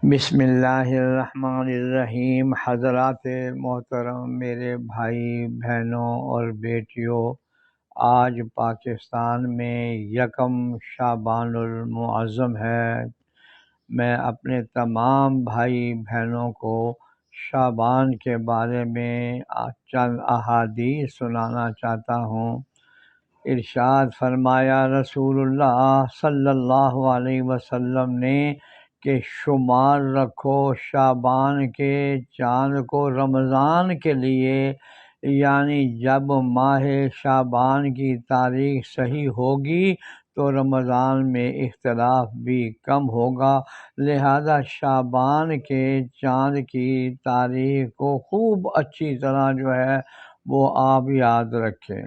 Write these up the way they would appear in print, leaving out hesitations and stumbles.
بسم اللہ الرحمن الرحیم۔ حضرات محترم، میرے بھائی بہنوں اور بیٹیوں، آج پاکستان میں یکم شعبان المعظم ہے۔ میں اپنے تمام بھائی بہنوں کو شعبان کے بارے میں چند احادیث سنانا چاہتا ہوں۔ ارشاد فرمایا رسول اللہ صلی اللہ علیہ وسلم نے کہ شمار رکھو شعبان کے چاند کو رمضان کے لیے، یعنی جب ماہ شعبان کی تاریخ صحیح ہوگی تو رمضان میں اختلاف بھی کم ہوگا، لہذا شعبان کے چاند کی تاریخ کو خوب اچھی طرح وہ آپ یاد رکھیں۔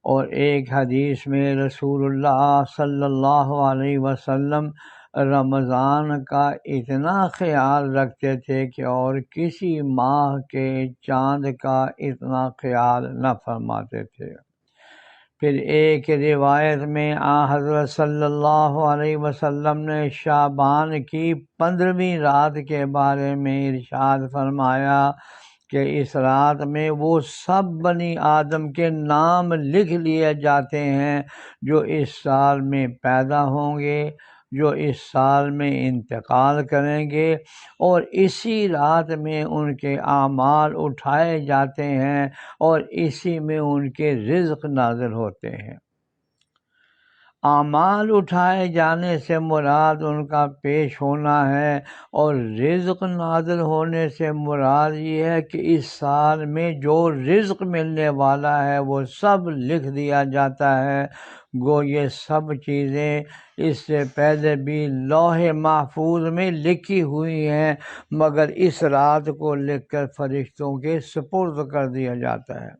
اور ایک حدیث میں رسول اللہ صلی اللہ علیہ وسلم رمضان کا اتنا خیال رکھتے تھے کہ اور کسی ماہ کے چاند کا اتنا خیال نہ فرماتے تھے۔ پھر ایک روایت میں حضرت صلی اللہ علیہ وسلم نے شعبان کی 15ویں رات کے بارے میں ارشاد فرمایا کہ اس رات میں وہ سب بنی آدم کے نام لکھ لیے جاتے ہیں جو اس سال میں پیدا ہوں گے، جو اس سال میں انتقال کریں گے، اور اسی رات میں ان کے اعمال اٹھائے جاتے ہیں اور اسی میں ان کے رزق نازل ہوتے ہیں۔ اعمال اٹھائے جانے سے مراد ان کا پیش ہونا ہے، اور رزق نازل ہونے سے مراد یہ ہے کہ اس سال میں جو رزق ملنے والا ہے وہ سب لکھ دیا جاتا ہے۔ گو یہ سب چیزیں اس سے پہلے بھی لوح محفوظ میں لکھی ہوئی ہیں، مگر اس رات کو لکھ کر فرشتوں کے سپرد کر دیا جاتا ہے۔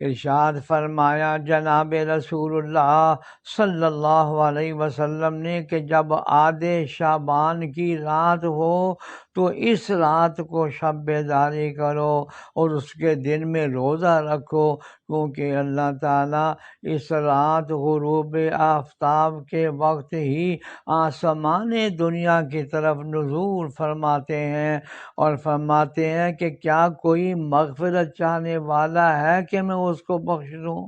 ارشاد فرمایا جناب رسول اللہ صلی اللہ علیہ وسلم نے کہ جب آدھے شعبان کی رات ہو تو اس رات کو شب بیداری کرو اور اس کے دن میں روزہ رکھو، کیونکہ اللہ تعالیٰ اس رات غروب آفتاب کے وقت ہی آسمان دنیا کی طرف نزول فرماتے ہیں اور فرماتے ہیں کہ کیا کوئی مغفرت چاہنے والا ہے کہ میں اس کو بخش دوں؟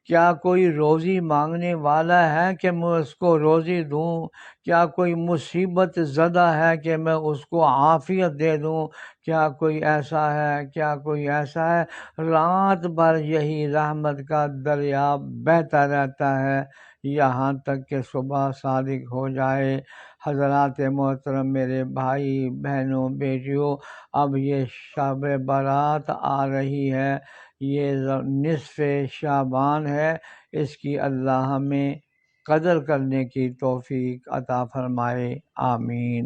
کیا کوئی روزی مانگنے والا ہے کہ میں اس کو روزی دوں؟ کیا کوئی مصیبت زدہ ہے کہ میں اس کو عافیت دے دوں؟ کیا کوئی ایسا ہے؟ رات بھر یہی رحمت کا دریا بہتا رہتا ہے یہاں تک کہ صبح صادق ہو جائے۔ حضرات محترم، میرے بھائی بہنوں بیٹیوں، اب یہ شب برات آ رہی ہے، یہ نصف شعبان ہے، اس کی اللہ ہمیں قدر کرنے کی توفیق عطا فرمائے، آمین۔